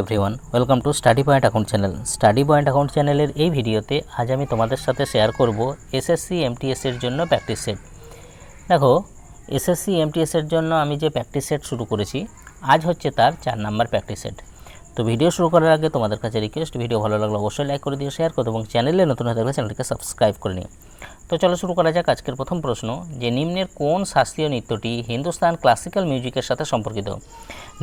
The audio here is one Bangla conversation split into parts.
Everyone welcome to study point account channel. Study point account চ্যানেলের এই ভিডিওতে আজ আমি তোমাদের সাথে শেয়ার করব এসএসসি এমটিএস এর জন্য প্র্যাকটিস সেট। দেখো, এসএসসি এমটিএস এর জন্য আমি যে প্র্যাকটিস সেট শুরু করেছি, আজ হচ্ছে তার 4 নাম্বার প্র্যাকটিস সেট। তো ভিডিও শুরু করার আগে তোমাদের কাছে রিকোয়েস্ট, ভিডিও ভালো লাগলে অবশ্যই লাইক করে দিও, শেয়ার করো এবং চ্যানেলে নতুন হয়ে থাকলে চ্যানেলটিকে সাবস্ক্রাইব করে নিও। তো চলো শুরু করা যাক। আজকের প্রথম প্রশ্ন, যে নিম্নের কোন শাস্ত্রীয় নৃত্যটি হিন্দুস্তান ক্লাসিক্যাল মিউজিকের সাথে সম্পর্কিত?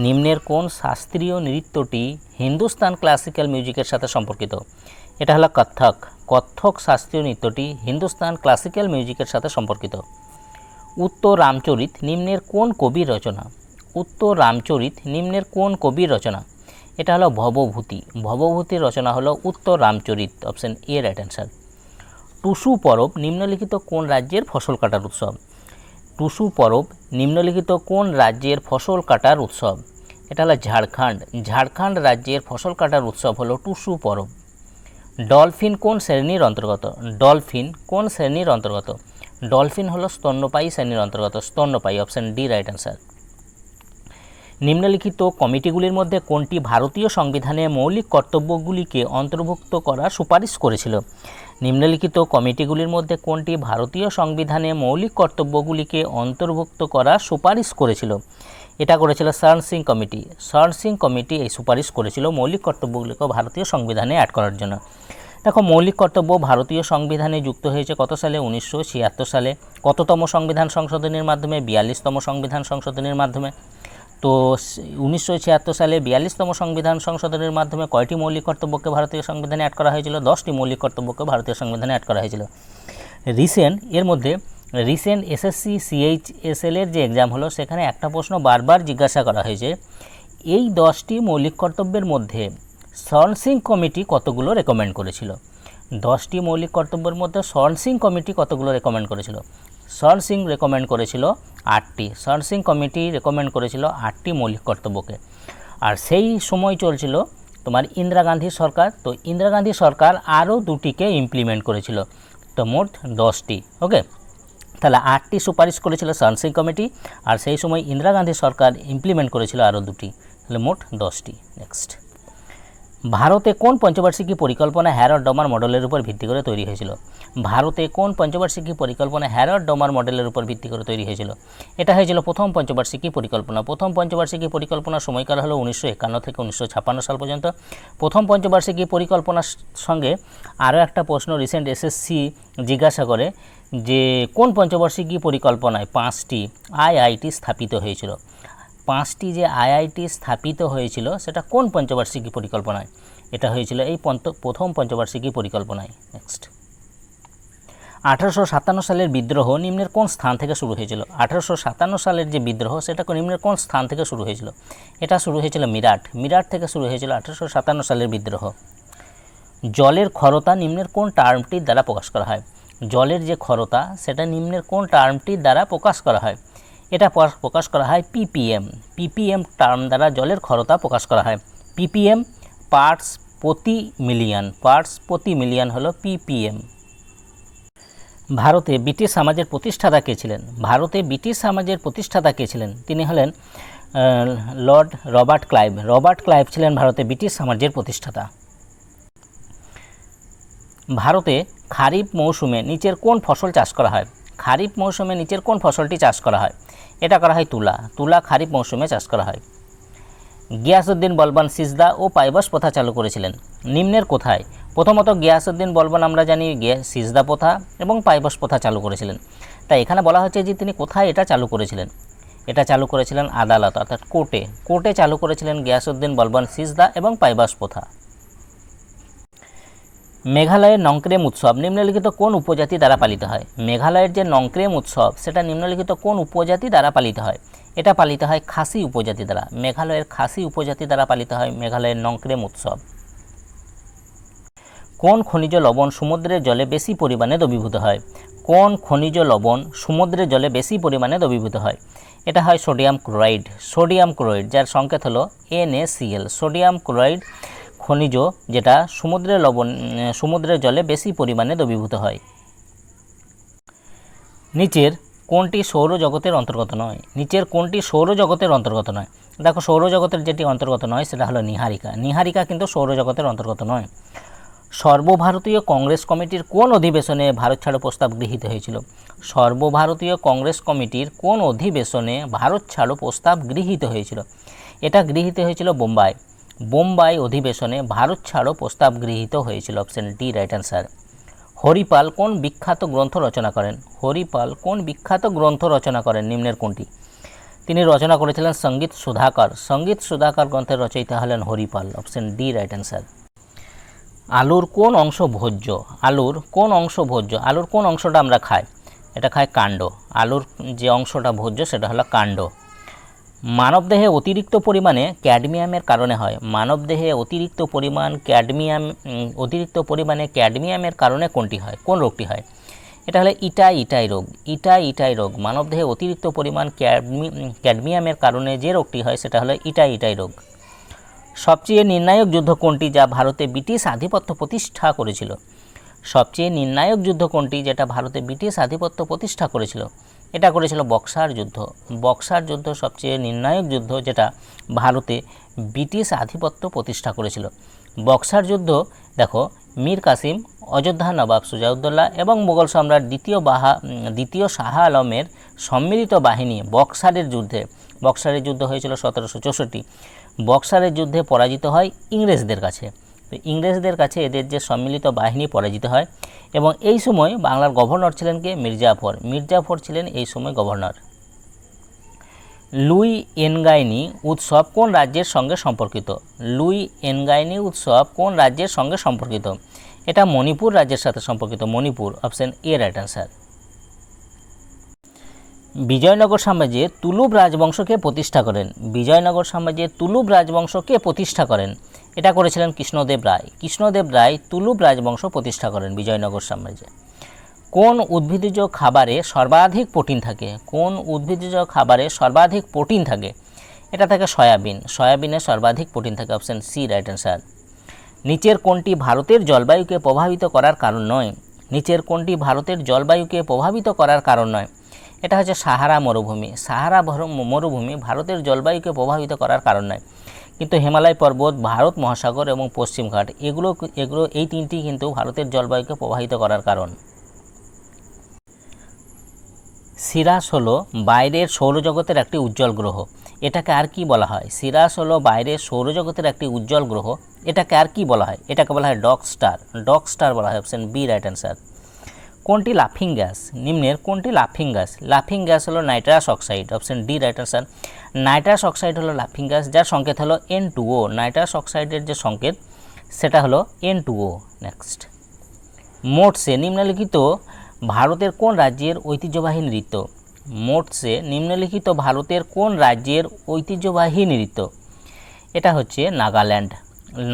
নিম্নের কোন শাস্ত্রীয় নৃত্যটি হিন্দুস্তান ক্লাসিক্যাল মিউজিকের সাথে সম্পর্কিত? এটা হলো কত্থক। কত্থক শাস্ত্রীয় নৃত্যটি হিন্দুস্তান ক্লাসিক্যাল মিউজিকের সাথে সম্পর্কিত। উত্তর রামচরিত নিম্নের কোন কবির রচনা? উত্তর রামচরিত নিম্নের কোন কবির রচনা? এটা হলো ভবভূতি। ভবভূতির রচনা হলো Uttar Ramcharit, option A right answer. Tusu Parab নিম্নলিখিত কোন রাজ্যের ফসল কাটার উৎসব? টুসু পরব নিম্নলিখিত কোন রাজ্যের ফসল কাটার উৎসব? এটা হলো ঝাড়খণ্ড। ঝাড়খণ্ড রাজ্যের ফসল কাটার উৎসব হলো টুসু পরব। ডলফিন কোন শ্রেণীর অন্তর্গত? ডলফিন কোন শ্রেণীর অন্তর্গত? ডলফিন হলো স্তন্যপায়ী শ্রেণীর অন্তর্গত, স্তন্যপায়ী, অপশন ডি রাইট অ্যান্সার। নিম্নলিখিত কমিটিগুলির মধ্যে কোনটি ভারতীয় সংবিধানে মৌলিক কর্তব্যগুলিকে অন্তর্ভুক্ত করার সুপারিশ করেছিল? নিম্নলিখিত কমিটিগুলির মধ্যে কোনটি ভারতীয় সংবিধানে মৌলিক কর্তব্যগুলিকে অন্তর্ভুক্ত করার সুপারিশ করেছিল? এটা করেছিল শরণ সিং কমিটি। শরণ সিং কমিটি এই সুপারিশ করেছিল মৌলিক কর্তব্যগুলিকে ভারতীয় সংবিধানে অ্যাড করার জন্য। দেখো, মৌলিক কর্তব্য ভারতীয় সংবিধানে যুক্ত হয়েছে কত সালে? 1976 সালে। কততম সংবিধান সংশোধনীর মাধ্যমে? 42তম সংবিধান সংশোধনীর মাধ্যমে। তো 1976 সালে 42তম সংবিধান সংশোধনের মাধ্যমে কয়টি মৌলিক কর্তব্যকে ভারতীয় সংবিধানে অ্যাড করা হয়েছিল? 10টি মৌলিক কর্তব্যকে ভারতীয় সংবিধানে অ্যাড করা হয়েছিল। রিসেন্ট এসএসসি সিএইচএসএল এর যে এক্সাম হলো, সেখানে একটা প্রশ্ন বারবার জিজ্ঞাসা করা হয়েছে, এই 10টি মৌলিক কর্তব্যের মধ্যে শরণ সিং কমিটি কতগুলো রেকমেন্ড করেছিল? 10টি মৌলিক কর্তব্যের মধ্যে শরণ সিং কমিটি কতগুলো রেকমেন্ড করেছিল? শরণ সিং রেকমেন্ড করেছিল 8টি। শরণ সিং কমিটি রেকমেন্ড করেছিল 8টি মৌলিক কর্তব্যকে। আর সেই সময় চলছিল তোমার ইন্দিরা গান্ধী সরকার। তো ইন্দিরা গান্ধী সরকার আরও 2টিকে ইমপ্লিমেন্ট করেছিল। তো মোট 10টি। ওকে, তাহলে 8টি সুপারিশ করেছিল শরণ সিং কমিটি, আর সেই সময় ইন্দিরা গান্ধী সরকার ইমপ্লিমেন্ট করেছিল আরও 2টি, তাহলে মোট 10টি। নেক্সট, ভারতে কোন পঞ্চবার্ষিকী পরিকল্পনা হ্যারল্ড ডমার মডেলের উপর ভিত্তি করে তৈরি হয়েছিল? ভারতে কোন পঞ্চবার্ষিকী পরিকল্পনা হ্যারল্ড ডমার মডেলের উপর ভিত্তি করে তৈরি হয়েছিল? এটা হয়েছিল প্রথম পঞ্চবার্ষিকী পরিকল্পনা। প্রথম পঞ্চবার্ষিকী পরিকল্পনার সময়কাল হলো 1951 থেকে 1956 সাল পর্যন্ত। প্রথম পঞ্চবার্ষিকী পরিকল্পনার সঙ্গে আরও একটা প্রশ্ন রিসেন্ট এসএসসি জিজ্ঞাসা করে, যে কোন পঞ্চবার্ষিকী পরিকল্পনায় 5টি আইআইটি স্থাপিত হয়েছিল? 5টি যে আইআইটি স্থাপিত হয়েছিল সেটা কোন পঞ্চবার্ষিকী পরিকল্পনায়? এটা হয়েছিল এই প্রথম পঞ্চবার্ষিকী পরিকল্পনায়। নেক্সট, 1857 সালের বিদ্রোহ নিম্নের কোন স্থান থেকে শুরু হয়েছিল? 1857 সালের যে বিদ্রোহ, সেটা নিম্নের কোন স্থান থেকে শুরু হয়েছিল? এটা শুরু হয়েছিল মিরাট। মিরাট থেকে শুরু হয়েছিল 1857 সালের বিদ্রোহ। জলের ক্ষরতা নিম্নের কোন টার্মটির দ্বারা প্রকাশ করা হয়? জলের যে ক্ষরতা, সেটা নিম্নের কোন টার্মটির দ্বারা প্রকাশ করা হয়? এটা প্রকাশ করা হয় পিপিএম। পিপিএম টার্ম দ্বারা জলের ক্ষরতা প্রকাশ করা হয়। পিপিএম, পার্টস প্রতি মিলিয়ন। পার্টস প্রতি মিলিয়ন হলো পিপিএম। ভারতে ব্রিটিশ সমাজের প্রতিষ্ঠাতা কে ছিলেন? ভারতে ব্রিটিশ সমাজের প্রতিষ্ঠাতা কে ছিলেন? তিনি হলেন Lord Robert Clive. Robert Clive ছিলেন ভারতে ব্রিটিশ সমাজের প্রতিষ্ঠাতা। ভারতে খারিফ মৌসুমে নিচের কোন ফসল চাষ করা হয়? খারিফ মৌসুমে নিচের কোন ফসলটি চাষ করা হয়? এটা করা হয় তুলা। তুলা খারিফ মৌসুমে চাষ করা হয়। গিয়াসউদ্দিন বলবান সিজদা ও পাইবাস প্রথা চালু করেছিলেন নিম্নের কোথায়? প্রথমত গিয়াসউদ্দিন বলবান আমরা জানি সিজদা প্রথা এবং পাইবাস প্রথা চালু করেছিলেন। তাই এখানে বলা হচ্ছে যে তিনি কোথায় এটা চালু করেছিলেন? এটা চালু করেছিলেন আদালত, অর্থাৎ কোর্টে। কোর্টে চালু করেছিলেন গিয়াসউদ্দিন বলবান সিজদা এবং পাইবাস প্রথা। মেঘালয়ের নংক্রেম উৎসব নিম্নলিখিত কোন উপজাতি দ্বারা পালিত হয়? মেঘালয়ের যে নংক্রেম উৎসব, সেটা নিম্নলিখিত কোন উপজাতি দ্বারা পালিত হয়? এটা পালিত হয় খাসি উপজাতি দ্বারা। মেঘালয়ের খাসি উপজাতি দ্বারা পালিত হয় মেঘালয়ের নংক্রেম উৎসব। কোন খনিজ লবণ সমুদ্রের জলে বেশি পরিমাণে দ্রবীভূত হয়? কোন খনিজ লবণ সমুদ্রের জলে বেশি পরিমাণে দ্রবীভূত হয়? এটা হয় সোডিয়াম ক্লোরাইড। সোডিয়াম ক্লোরাইড, যার সংকেত হলো NaCl। সোডিয়াম ক্লোরাইড খনিজ, যেটা সমুদ্রের জলে বেশি পরিমাণে দ্রবীভূত হয়। নিচের কোনটি সৌরজগতের অন্তর্গত নয়? নিচের কোনটি সৌরজগতের অন্তর্গত নয়? দেখো সৌরজগতের যেটি অন্তর্গত নয় সেটা হলো নীহারিকা। নীহারিকা কিন্তু সৌরজগতের অন্তর্গত নয়। সর্বভারতীয় কংগ্রেস কমিটির কোন অধিবেশনে ভারত ছাড়ো প্রস্তাব গৃহীত হয়েছিল? সর্বভারতীয় কংগ্রেস কমিটির কোন অধিবেশনে ভারত ছাড়ো প্রস্তাব গৃহীত হয়েছিল? এটা গৃহীত হয়েছিল বোম্বাই অধিবেশনে ভারত ছাড়ো প্রস্তাব গৃহীত হয়েছিল। Option D right answer. Haripal কোন বিখ্যাত গ্রন্থ রচনা করেন? হরিপাল কোন বিখ্যাত গ্রন্থ রচনা করেন? নিম্নের কোনটি? তিনি রচনা করেছিলেন সঙ্গীত সুধাকর। সঙ্গীত সুধাকর গ্রন্থের রচয়িতা হলেন Haripal. Option D right answer. আলুর কোন অংশ ভোজ্য? আলুর কোন অংশ ভোজ্য? আলুর কোন অংশটা আমরা খাই? এটা খায় কাণ্ড। আলুর যে অংশটা ভোজ্য সেটা হলো কাণ্ড। মানবদেহে অতিরিক্ত পরিমাণে ক্যাডমিয়ামের কারণে হয়। মানবদেহে অতিরিক্ত পরিমাণে ক্যাডমিয়ামের কারণে কোনটি হয়? কোন রোগটি হয়? এটা হলো ইটাই রোগ। ইটাই রোগ। মানবদেহে অতিরিক্ত পরিমাণ ক্যাডমিয়ামের কারণে যে রোগটি হয় সেটা হলো ইটাই রোগ। সবচেয়ে নির্ণায়ক যুদ্ধ কোনটি যা ভারতে ব্রিটিশ আধিপত্য প্রতিষ্ঠা করেছিল? সবচেয়ে নির্ণায়ক যুদ্ধ কোনটি যেটা ভারতে ব্রিটিশ আধিপত্য প্রতিষ্ঠা করেছিল? এটা করেছিল বক্সার যুদ্ধ। বক্সার যুদ্ধ সবচেয়ে নির্ণায়ক যুদ্ধ যেটা ভারতে ব্রিটিশ আধিপত্য প্রতিষ্ঠা করেছিল। বক্সার যুদ্ধ দেখো মীর কাসিম, অযোধ্যার নবাব সুজাউদ্দৌলা এবং মুঘল সম্রাট দ্বিতীয় শাহ আলমের সম্মিলিত বাহিনী বক্সারের যুদ্ধ হয়েছিল 1764। বক্সারের যুদ্ধে পরাজিত হয় ইংরেজদের কাছে। তো ইংরেজদের কাছে এদের যে সম্মিলিত বাহিনী পরাজিত হয় এবং এই সময় বাংলার গভর্নর ছিলেন কে? মির্জাফর ছিলেন এই সময় গভর্নর। লুই এনগাইনি উৎসব কোন রাজ্যের সঙ্গে সম্পর্কিত? লুই এনগাইনি উৎসব কোন রাজ্যের সঙ্গে সম্পর্কিত? এটা মণিপুর রাজ্যের সাথে সম্পর্কিত। Manipur. Option A right answer. Vijayanagara সাম্রাজ্যে তুলুব রাজবংশকে প্রতিষ্ঠা করেন? বিজয়নগর সাম্রাজ্যে তুলুব রাজবংশকে প্রতিষ্ঠা করেন? এটা করেছিলেন কৃষ্ণদেব রায়। কৃষ্ণদেব রায় তুলুব রাজবংশ প্রতিষ্ঠা করেন বিজয়নগর সাম্রাজ্যে। কোন উদ্ভিজ্জ খাবারে সর্বাধিক প্রোটিন থাকে? কোন উদ্ভিজ্জ খাবারে সর্বাধিক প্রোটিন থাকে? এটা থাকে সয়াবিন। সয়াবিনে সর্বাধিক প্রোটিন থাকে। Option C right answer. নিচের কোনটি ভারতের জলবায়ুকে প্রভাবিত করার কারণ নয়? নিচের কোনটি ভারতের জলবায়ুকে প্রভাবিত করার কারণ নয়? এটা হচ্ছে সাহারা মরুভূমি। সাহারা মরুভূমি ভারতের জলবায়ুকে প্রভাবিত করার কারণ নয়, কিন্তু হিমালয় পর্বত, ভারত মহাসাগর এবং পশ্চিমঘাট এগুলো এই তিনটি কিন্তু ভারতের জলবায়ুকে প্রভাবিত করার কারণ। সিরাস হলো বাইরের সৌরজগতের একটি উজ্জ্বল গ্রহ। এটাকে আর কি বলা হয়? সিরাস হলো বাইরের সৌরজগতের একটি উজ্জ্বল গ্রহ। এটাকে আর কি বলা হয়? এটাকে বলা হয় ডগ স্টার। ডগ স্টার বলা হয়। Option B right answer. কোনটি লাফিং গ্যাস? নিম্নের কোনটি লাফিং গ্যাস? লাফিং গ্যাস হলো nitrous oxide. Option D right answer. Nitrous oxide হলো লাফিং গ্যাস, যার সংকেত হলো N2O। নাইট্রাস অক্সাইডের যে সংকেত সেটা হলো N2O। নেক্সট, মোটসে নিম্নলিখিত ভারতের কোন রাজ্যের ঐতিহ্যবাহী নৃত্য? মোটসে নিম্নলিখিত ভারতের কোন রাজ্যের ঐতিহ্যবাহী নৃত্য? এটা হচ্ছে নাগাল্যান্ড।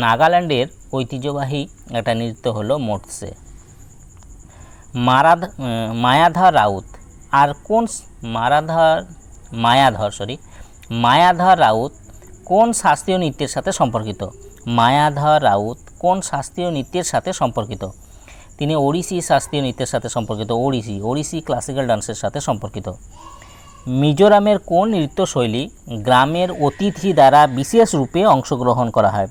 নাগাল্যান্ডের ঐতিহ্যবাহী একটা নৃত্য হলো মোটসে। মায়াধর রাউত কোন শাস্ত্রীয় নৃত্যের সাথে সম্পর্কিত? মায়াধর রাউত কোন শাস্ত্রীয় নৃত্যের সাথে সম্পর্কিত? তিনি ওড়িশি শাস্ত্রীয় নৃত্যের সাথে সম্পর্কিত। ওড়িশি ক্লাসিক্যাল ডান্সের সাথে সম্পর্কিত। মিজোরামের কোন নৃত্যশৈলী গ্রামের অতিথি দ্বারা বিশেষ রূপে অংশগ্রহণ করা হয়?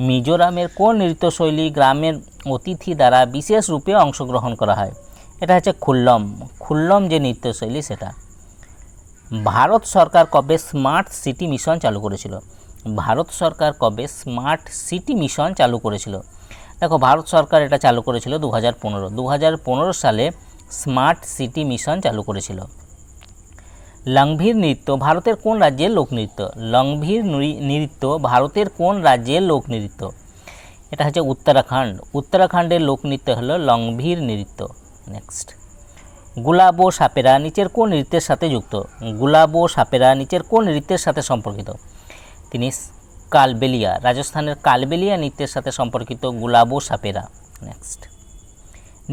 মিজোরামের কোন নৃত্যশৈলী গ্রামের অতিথি দ্বারা বিশেষ রূপে অংশগ্রহণ করা হয়? এটা হচ্ছে খুল্লম যে নৃত্যশৈলী সেটা। ভারত সরকার কবে স্মার্ট সিটি মিশন চালু করেছিল? ভারত সরকার কবে স্মার্ট সিটি মিশন চালু করেছিল? দেখো ভারত সরকার এটা চালু করেছিল 2015 সালে স্মার্ট সিটি মিশন চালু করেছিল। লংভির নৃত্য ভারতের কোন রাজ্যের লোকনৃত্য? লংভির নৃত্য ভারতের কোন রাজ্যের লোকনৃত্য? এটা হচ্ছে উত্তরাখণ্ডের লোকনৃত্য হলো লংভির নৃত্য। নেক্সট, গুলাবো সাপেরা নিচের কোন নৃত্যের সাথে যুক্ত? গুলাবো সাপেরা নিচের কোন নৃত্যের সাথে সম্পর্কিত? তিনি কালবেলিয়া, রাজস্থানের কালবেলিয়া নৃত্যের সাথে সম্পর্কিত গুলাবো সাপেরা। নেক্সট,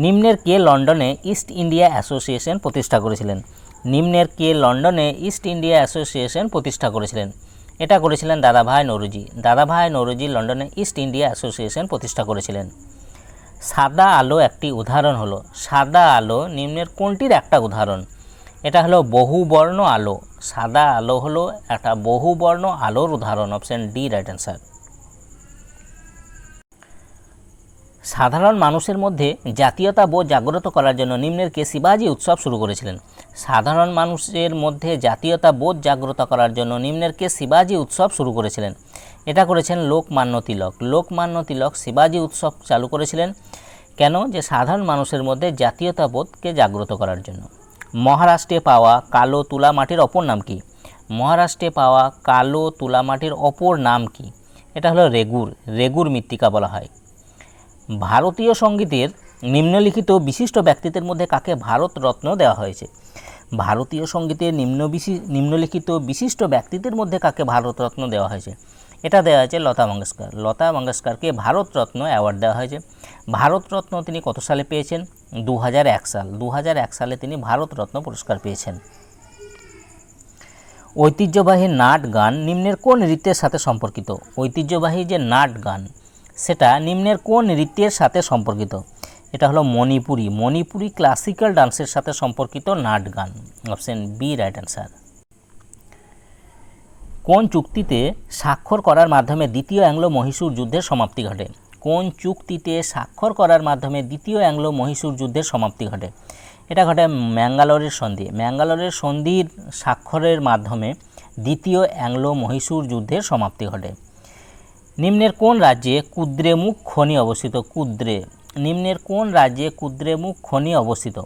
নিম্নের কে লন্ডনে ইস্ট ইন্ডিয়া অ্যাসোসিয়েশন প্রতিষ্ঠা করেছিলেন? নিম্নের কে লন্ডনে ইস্ট ইন্ডিয়া অ্যাসোসিয়েশন প্রতিষ্ঠা করেছিলেন? এটা করেছিলেন দাদাভাই নওরোজি লন্ডনে ইস্ট ইন্ডিয়া অ্যাসোসিয়েশন প্রতিষ্ঠা করেছিলেন। সাদা আলো একটি উদাহরণ হলো। সাদা আলো নিম্নের কোনটির একটা উদাহরণ? এটা হলো বহুবর্ণ আলো। সাদা আলো হলো একটা বহুবর্ণ আলোর উদাহরণ। Option D right answer. সাধারণ মানুষের মধ্যে জাতীয়তাবোধ জাগ্রত করার জন্য নিম্নের কে শিবাজি উৎসব শুরু করেছিলেন? সাধারণ মানুষের মধ্যে জাতীয়তাবোধ জাগ্রত করার জন্য নিম্নের কে শিবাজি উৎসব শুরু করেছিলেন? এটা করেছেন লোকমান্য তিলক। লোকমান্য তিলক শিবাজি উৎসব চালু করেছিলেন কেন? যে সাধারণ মানুষের মধ্যে জাতীয়তাবোধকে জাগ্রত করার জন্য। মহারাষ্ট্রে পাওয়া কালো তুলা মাটির অপর নাম কি? মহারাষ্ট্রে পাওয়া কালো তুলা মাটির অপর নাম কি? এটা হলো রেগুর। রেগুর মৃত্তিকা বলা হয়। ভারতীয় সঙ্গীতের নিম্নলিখিত বিশিষ্ট ব্যক্তিত্বের মধ্যে কাকে ভারতরত্ন দেওয়া হয়েছে? ভারতীয় সঙ্গীতের নিম্নলিখিত বিশিষ্ট ব্যক্তিত্বের মধ্যে কাকে ভারতরত্ন দেওয়া হয়েছে? এটা দেওয়া হয়েছে লতা মঙ্গেশকর। লতা মঙ্গেশকরকে ভারতরত্ন অ্যাওয়ার্ড দেওয়া হয়েছে। ভারতরত্ন তিনি কত সালে পেয়েছেন? 2001 সাল। 2001 সালে তিনি ভারতরত্ন পুরস্কার পেয়েছেন। ঐতিহ্যবাহী নাট গান নিম্নের কোন নৃত্যের সাথে সম্পর্কিত? ঐতিহ্যবাহী যে নাট গান সেটা নিম্নের কোন নৃত্যের সাথে সম্পর্কিত? এটা হলো মণিপুরি। মণিপুরি ক্লাসিক্যাল ডান্সের সাথে সম্পর্কিত নাট গান। Option B right answer. কোন চুক্তিতে স্বাক্ষর করার মাধ্যমে দ্বিতীয় অ্যাংলো মহীশূর যুদ্ধের সমাপ্তি ঘটে? কোন চুক্তিতে স্বাক্ষর করার মাধ্যমে দ্বিতীয় অ্যাংলো মহীশূর যুদ্ধের সমাপ্তি ঘটে? এটা ঘটে ম্যাঙ্গালোরের সন্ধি। ম্যাঙ্গালোরের সন্ধির স্বাক্ষরের মাধ্যমে দ্বিতীয় অ্যাংলো মহীশূর যুদ্ধের সমাপ্তি ঘটে। নিম্নের কোন রাজ্যে কুদ্রেমুখ খনি অবস্থিত? নিম্নের কোন রাজ্যে কুদ্রেমুখ খনি অবস্থিত?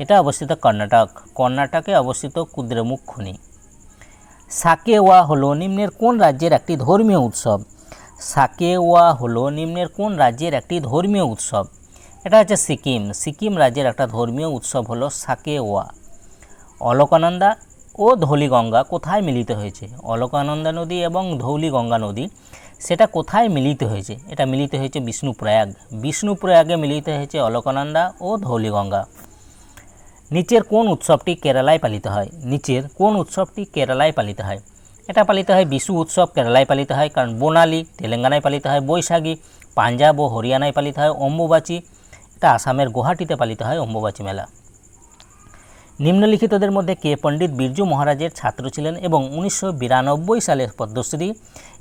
এটা অবস্থিত কর্ণাটক। কর্ণাটকে অবস্থিত কুদ্রেমুখ খনি। সাকেওয়া হলো নিম্নের কোন রাজ্যের একটি ধর্মীয় উৎসব? সাকেওয়া হলো নিম্নের কোন রাজ্যের একটি ধর্মীয় উৎসব? এটা হচ্ছে সিকিম। সিকিম রাজ্যের একটা ধর্মীয় উৎসব হলো সাকেওয়া। অলকানন্দা ও ধৌলিগঙ্গা কোথায় মিলিত হয়েছে? অলকানন্দা নদী এবং ধৌলিগঙ্গা নদী সেটা কোথায় মিলিত হয়েছে? এটা মিলিত হয়েছে বিষ্ণুপ্রয়াগ। বিষ্ণুপ্রয়াগে মিলিত হয়েছে অলকানন্দা ও ধৌলিগঙ্গা। নিচের কোন উৎসবটি কেরালায় পালিত হয়? নিচের কোন উৎসবটি কেরালায় পালিত হয়? এটা পালিত হয় বিশু উৎসব, কেরালায় পালিত হয়। কারণ বোনালি তেলেঙ্গানায় পালিত হয়। বৈশাখী পাঞ্জাব ও হরিয়ানায় পালিত হয়। অম্বুবাচী এটা আসামের গুয়াহাটিতে পালিত হয় অম্বুবাচী মেলা। নিম্নলিখিতদের মধ্যে কে পণ্ডিত বিরজু মহারাজের ছাত্র ছিলেন এবং 1992 সালে পদ্মশ্রী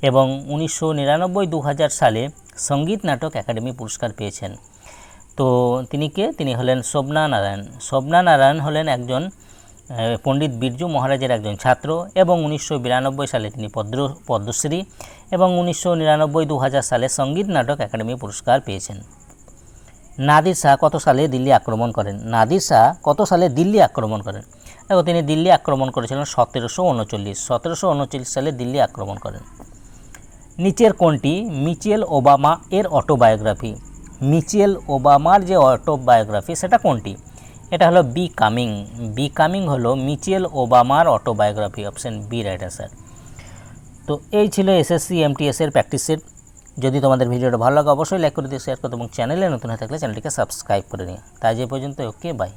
এবং 1999-2000 সালে সঙ্গীত নাটক একাডেমি পুরস্কার পেয়েছেন? তো তিনি কে? তিনি হলেন শোভনা নারায়ণ। শোভনা নারায়ণ হলেন একজন পণ্ডিত বিরজু মহারাজের একজন ছাত্র এবং 1992 সালে তিনি পদ্মশ্রী এবং 1999-2000 সালে সঙ্গীত নাটক একাডেমি পুরস্কার পেয়েছেন। নাদির শাহ কত সালে দিল্লি আক্রমণ করেন? নাদির শাহ কত সালে দিল্লি আক্রমণ করেন? দেখো তিনি দিল্লি আক্রমণ করেছিলেন 1739। 1739 সালে দিল্লি আক্রমণ করেন। নিচের কোনটি মিচেল ওবামা এর অটোবায়োগ্রাফি? মিচেল ওবামার যে অটোবায়োগ্রাফি সেটা কোনটি? এটা হলো বিকামিং। বিকামিং হলো মিচেল ওবামার autobiography. Option B right answer. তো এই ছিল এসএসসি এমটিএস এর প্র্যাকটিস সেট। যদি তোমাদের ভিডিওটা ভালো লাগে অবশ্যই লাইক করে দিও, শেয়ার করো এবং চ্যানেলে নতুন হয়ে থাকলে চ্যানেলটিকে সাবস্ক্রাইব করে নিও। তাই যে পর্যন্ত ওকে বাই।